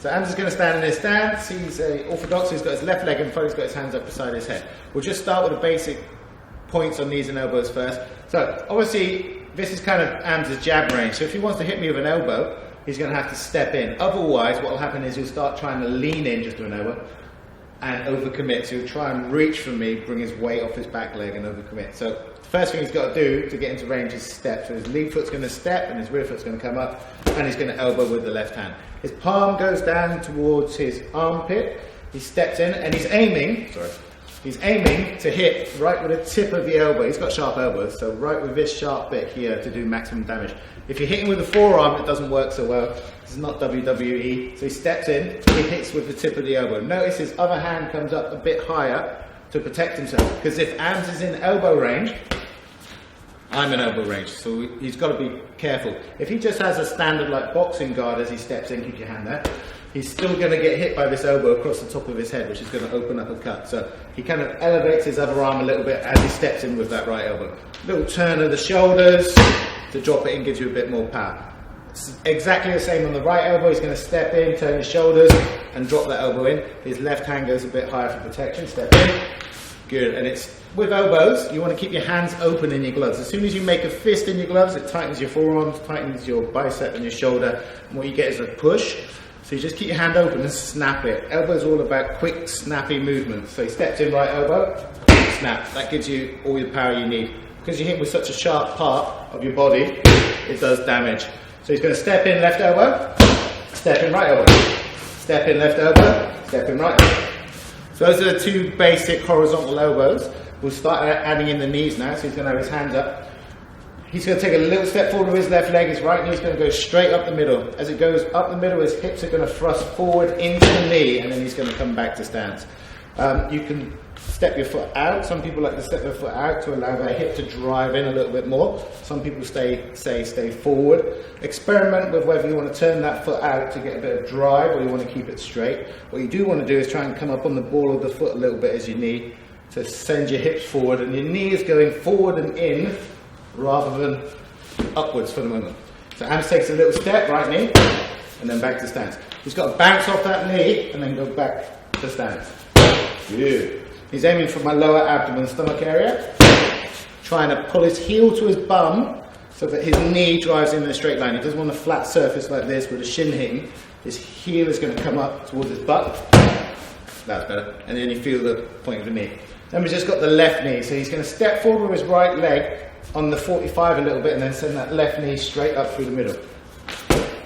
So Ams is going to stand in his stance. He's orthodox, he's got his left leg in front, he's got his hands up beside his head. We'll just start with the basic points on knees and elbows first. So obviously this is kind of Ams' jab range, so if he wants to hit me with an elbow, he's going to have to step in. Otherwise what will happen is he'll start trying to lean in just to an elbow and overcommit. So he'll try and reach for me, bring his weight off his back leg and overcommit. So the first thing he's got to do to get into range is step. So his lead foot's going to step and his rear foot's going to come up and he's going to elbow with the left hand. His palm goes down towards his armpit. He steps in and he's aiming to hit right with the tip of the elbow. He's got sharp elbows, so right with this sharp bit here to do maximum damage. If you're hitting with the forearm, it doesn't work so well. This is not WWE. So he steps in, he hits with the tip of the elbow. Notice his other hand comes up a bit higher to protect himself. Because if Ams is in elbow range, I'm in elbow range. So he's got to be careful. If he just has a standard like boxing guard as he steps in, keep your hand there, he's still going to get hit by this elbow across the top of his head, which is going to open up a cut. So he kind of elevates his other arm a little bit as he steps in with that right elbow. Little turn of the shoulders to drop it in, gives you a bit more power. It's exactly the same on the right elbow. He's going to step in, turn his shoulders and drop that elbow in. His left hand goes a bit higher for protection. Step in. Good. And it's with elbows, you want to keep your hands open in your gloves. As soon as you make a fist in your gloves, it tightens your forearms, tightens your bicep and your shoulder. And what you get is a push. So you just keep your hand open and snap it. Elbow's all about quick, snappy movements. So he steps in, right elbow, snap. That gives you all the power you need. Because you hit with such a sharp part of your body, it does damage. So he's going to step in, left elbow, step in, right elbow. Step in, left elbow, step in, right elbow. So those are the two basic horizontal elbows. We'll start adding in the knees now. So he's going to have his hands up. He's going to take a little step forward with his left leg. His right knee is going to go straight up the middle. As it goes up the middle, his hips are going to thrust forward into the knee, and then he's going to come back to stance. You can step your foot out. Some people like to step their foot out to allow their hip to drive in a little bit more. Some people stay forward. Experiment with whether you want to turn that foot out to get a bit of drive or you want to keep it straight. What you do want to do is try and come up on the ball of the foot a little bit as you knee to send your hips forward, and your knee is going forward and in rather than upwards for the moment. So Ams takes a little step, right knee, and then back to stance. He's got to bounce off that knee and then go back to stance. Good. He's aiming for my lower abdomen, stomach area, trying to pull his heel to his bum so that his knee drives in a straight line. He doesn't want a flat surface like this with a shin hitting. His heel is going to come up towards his butt. That's better. And then you feel the point of the knee. Then we've just got the left knee. So he's going to step forward with his right leg on the 45 a little bit and then send that left knee straight up through the middle.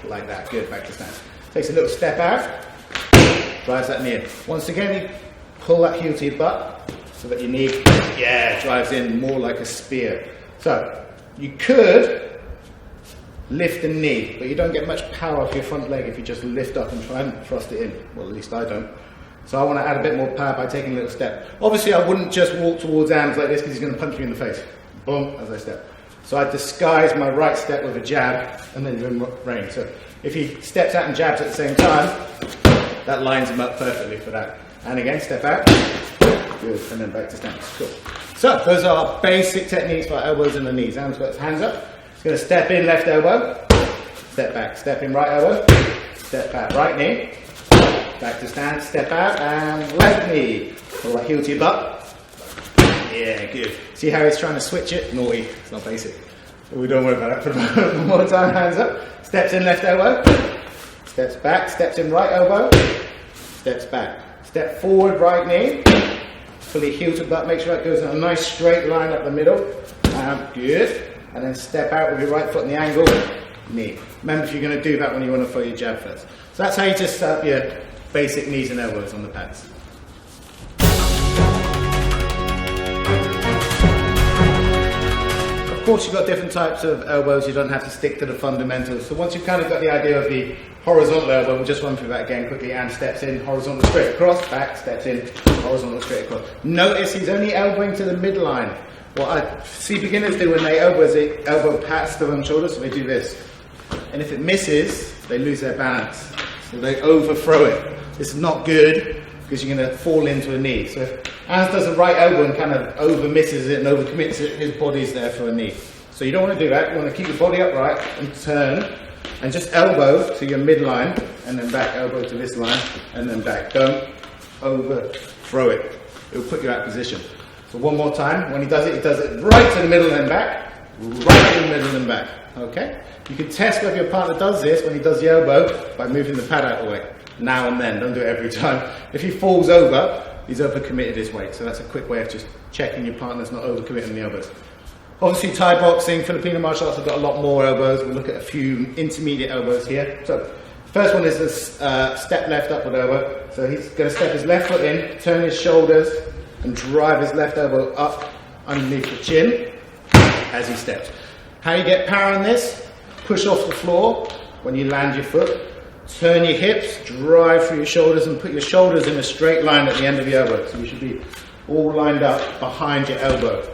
Like that. Good. Back to stance. Takes a little step out. Drives that knee in. Once again, you pull that heel to your butt so that your knee, drives in more like a spear. So you could lift the knee, but you don't get much power off your front leg if you just lift up and try and thrust it in. Well, at least I don't. So I want to add a bit more power by taking a little step. Obviously, I wouldn't just walk towards Ams like this because he's going to punch me in the face. Boom, as I step. So I disguise my right step with a jab and then you're in range. So if he steps out and jabs at the same time, that lines him up perfectly for that. And again, step out. Good, and then back to stance. Cool. So those are our basic techniques for elbows and the knees. Ams got his hands up. He's going to step in, left elbow. Step back. Step in, right elbow. Step back, right knee. Back to stance, step out, and left knee. Pull that heel to your butt. Yeah, good. See how he's trying to switch it? Naughty. It's not basic. So we don't worry about that for a moment. One more time, hands up. Steps in, left elbow. Steps back, steps in, right elbow. Steps back. Step forward, right knee. Pull your heel to butt. Make sure that goes in a nice straight line up the middle. Good. And then step out with your right foot in the angle. Knee. Remember, if you're going to do that when you want to throw your jab first. So that's how you just set up your basic knees and elbows on the pads. Of course, you've got different types of elbows. You don't have to stick to the fundamentals. So once you've kind of got the idea of the horizontal elbow, we'll just run through that again quickly. And steps in, horizontal straight across, back, steps in, horizontal straight across. Notice he's only elbowing to the midline. What I see beginners do when they elbow is they elbow past the front shoulder, so they do this. And if it misses, they lose their balance. So they overthrow it. It's not good because you're going to fall into a knee. So if Ams does a right elbow and kind of over misses it and overcommits it, his body's there for a knee. So you don't want to do that. You want to keep your body upright and turn And just elbow to your midline, and then back, elbow to this line, and then back. Don't overthrow it. It will put you out of position. So one more time. When he does it right to the middle and back, right to the middle and back. Okay? You can test whether your partner does this when he does the elbow by moving the pad out of the way. Now and then, don't do it every time. If he falls over, he's overcommitted his weight. So that's a quick way of just checking your partner's not overcommitting the elbows. Obviously, Thai boxing, Filipino martial arts have got a lot more elbows. We'll look at a few intermediate elbows here. So, first one is this step left upward elbow. So he's going to step his left foot in, turn his shoulders, and drive his left elbow up underneath the chin as he steps. How you get power in this? Push off the floor when you land your foot. Turn your hips, drive through your shoulders, and put your shoulders in a straight line at the end of the elbow. So you should be all lined up behind your elbow.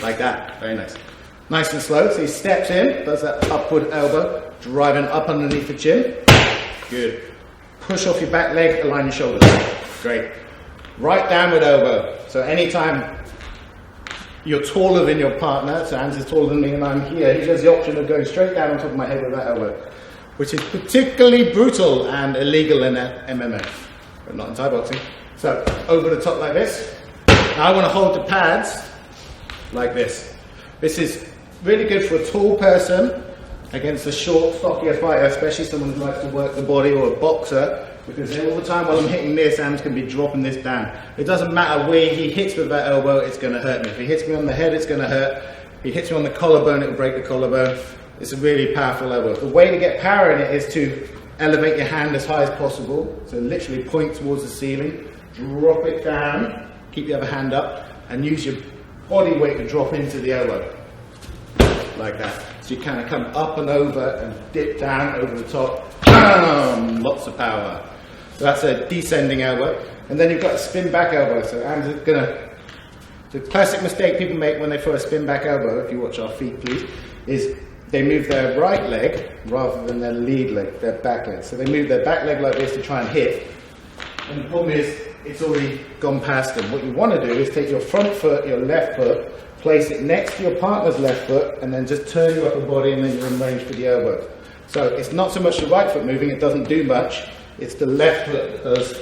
Like that, very nice. Nice and slow, so he steps in, does that upward elbow, driving up underneath the chin. Good. Push off your back leg, align your shoulders. Great. Right downward elbow. So anytime you're taller than your partner, so Hans is taller than me and I'm here, he has the option of going straight down on top of my head with that elbow, which is particularly brutal and illegal in MMA, but not in Thai boxing. So over the top like this. Now I want to hold the pads like this. This is really good for a tall person against a short, stockier fighter, especially someone who likes to work the body, or a boxer, because all the time while I'm hitting this, Sam's going to be dropping this down. It doesn't matter where he hits with that elbow, it's going to hurt me. If he hits me on the head, it's going to hurt. If he hits me on the collarbone, it will break the collarbone. It's a really powerful elbow. The way to get power in it is to elevate your hand as high as possible. So literally point towards the ceiling, drop it down, keep the other hand up, and use your body weight to drop into the elbow, like that. So you kind of come up and over and dip down over the top. Lots of power. So that's a descending elbow. And then you've got a spin back elbow. So I'm gonna, the classic mistake people make when they throw a spin back elbow, if you watch our feet please, is they move their right leg rather than their lead leg, their back leg. So they move their back leg like this to try and hit. And the problem is, it's already gone past them. What you want to do is take your front foot, your left foot, place it next to your partner's left foot, and then just turn your upper body, and then you're in range for the elbow. So it's not so much the right foot moving, it doesn't do much, it's the left foot that does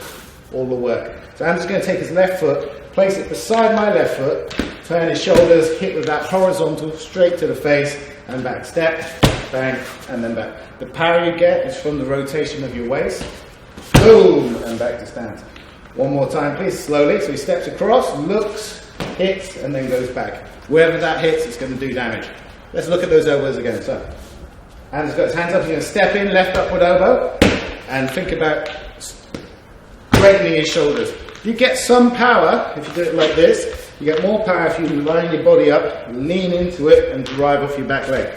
all the work. So I'm just going to take his left foot, place it beside my left foot, turn his shoulders, hit with that horizontal, straight to the face, and back. Step, bang, and then back. The power you get is from the rotation of your waist. Boom, and back to stance. One more time, please, slowly. So he steps across, looks, hits, and then goes back. Wherever that hits, it's going to do damage. Let's look at those elbows again. So, Hans got his hands up. He's going to step in, left upward elbow, and think about straightening his shoulders. You get some power if you do it like this. You get more power if you line your body up, lean into it, and drive off your back leg.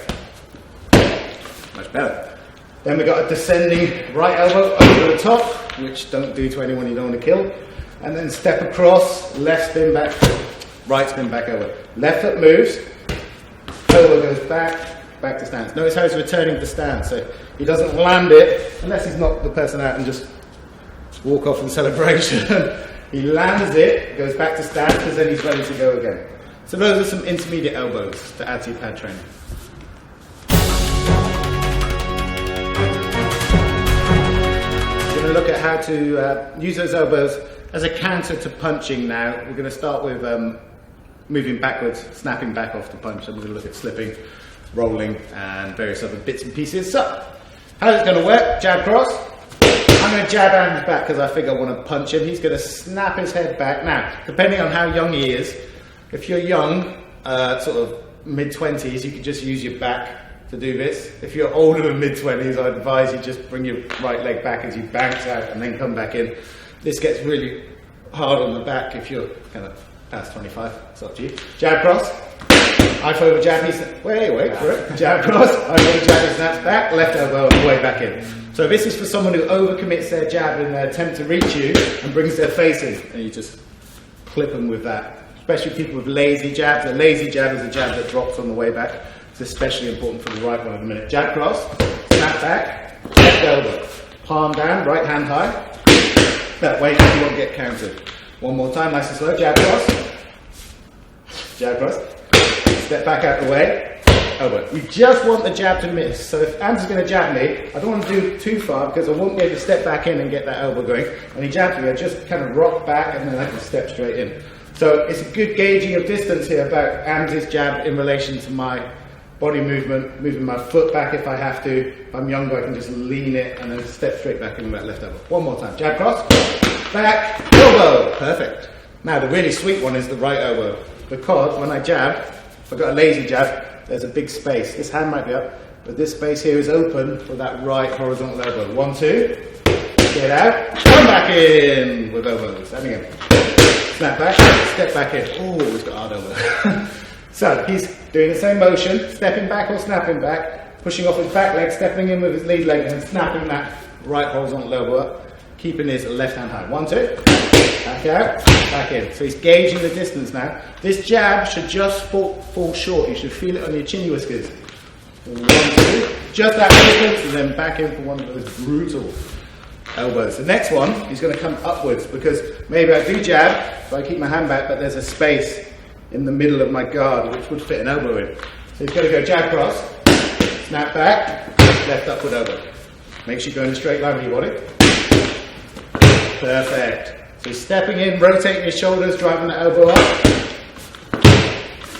Much better. Then we've got a descending right elbow over the top, which don't do to anyone you don't want to kill. And then step across, left spin back, right spin back elbow. Left foot moves, elbow goes back, back to stance. Notice how he's returning to stance. So he doesn't land it, unless he's knocked the person out and just walk off in celebration. He lands it, goes back to stance, because then he's ready to go again. So those are some intermediate elbows to add to your pad training. We're going to look at how to use those elbows as a counter to punching now. We're going to start with moving backwards, snapping back off the punch, and we're going to look at slipping, rolling, and various other bits and pieces. So, how's it going to work? Jab cross. I'm going to jab Hans back because I think I want to punch him. He's going to snap his head back. Now, depending on how young he is, if you're young, sort of mid-20s, you can just use your back to do this. If you're older than mid-20s, I advise you just bring your right leg back as you bounce out and then come back in. This gets really hard on the back if you're kind of past 25. It's up to you. Jab cross. I over jab, he snaps. Wait for it. Jab cross. I over jab, he snaps back. Left elbow and way back in. So this is for someone who overcommits their jab in their attempt to reach you and brings their face in, and you just clip them with that. Especially people with lazy jabs. A lazy jab is a jab that drops on the way back. It's especially important for the right one in a minute. Jab cross, snap back, left elbow, palm down, right hand high. That way you won't get countered. One more time, nice and slow. Jab cross, step back out the way, elbow. You just want the jab to miss. So if Ams is going to jab me, I don't want to do too far because I won't be able to step back in and get that elbow going. When he jabs me, I just kind of rock back and then I can step straight in. So it's a good gauging of distance here about Ams's jab in relation to my body movement, moving my foot back if I have to. If I'm younger, I can just lean it and then step straight back in with that left elbow. One more time. Jab cross, back, elbow. Perfect. Now the really sweet one is the right elbow, because when I jab, if I've got a lazy jab, there's a big space. This hand might be up, but this space here is open for that right horizontal elbow. 1, 2, get out, come back in with elbows. Standing in. Snap back, step back in. Oh, he's got hard elbow. So he's doing the same motion, stepping back or snapping back, pushing off his back leg, stepping in with his lead leg, and then snapping that right horizontal elbow up, keeping his left hand high. 1, 2, back out, back in. So he's gauging the distance now. This jab should just fall short. You should feel it on your chin whiskers. 1, 2, just that distance, and then back in for one of those brutal elbows. The next one, he's going to come upwards, because maybe I do jab, so I keep my hand back, but there's a space in the middle of my guard which would fit an elbow in. So he's going to go jab cross, snap back, left upward elbow. Make sure you go in a straight line with your body. Perfect. So he's stepping in, rotating his shoulders, driving the elbow up.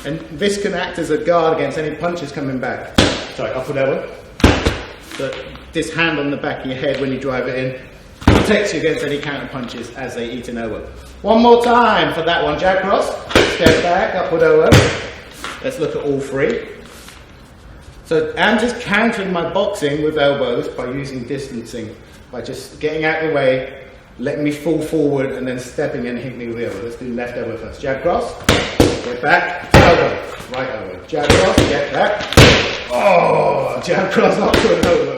And this can act as a guard against any punches coming back. Sorry, upward elbow. So this hand on the back of your head when you drive it in protects you against any counter punches as they eat an elbow. One more time for that one. Jab cross, step back, upward elbow. Let's look at all three. So I'm just countering my boxing with elbows by using distancing, by just getting out of the way, letting me fall forward and then stepping in and hitting me with the elbow. Let's do left elbow first. Jab cross, get back, elbow, right elbow. Jab cross, get back. Oh, jab cross, upward elbow.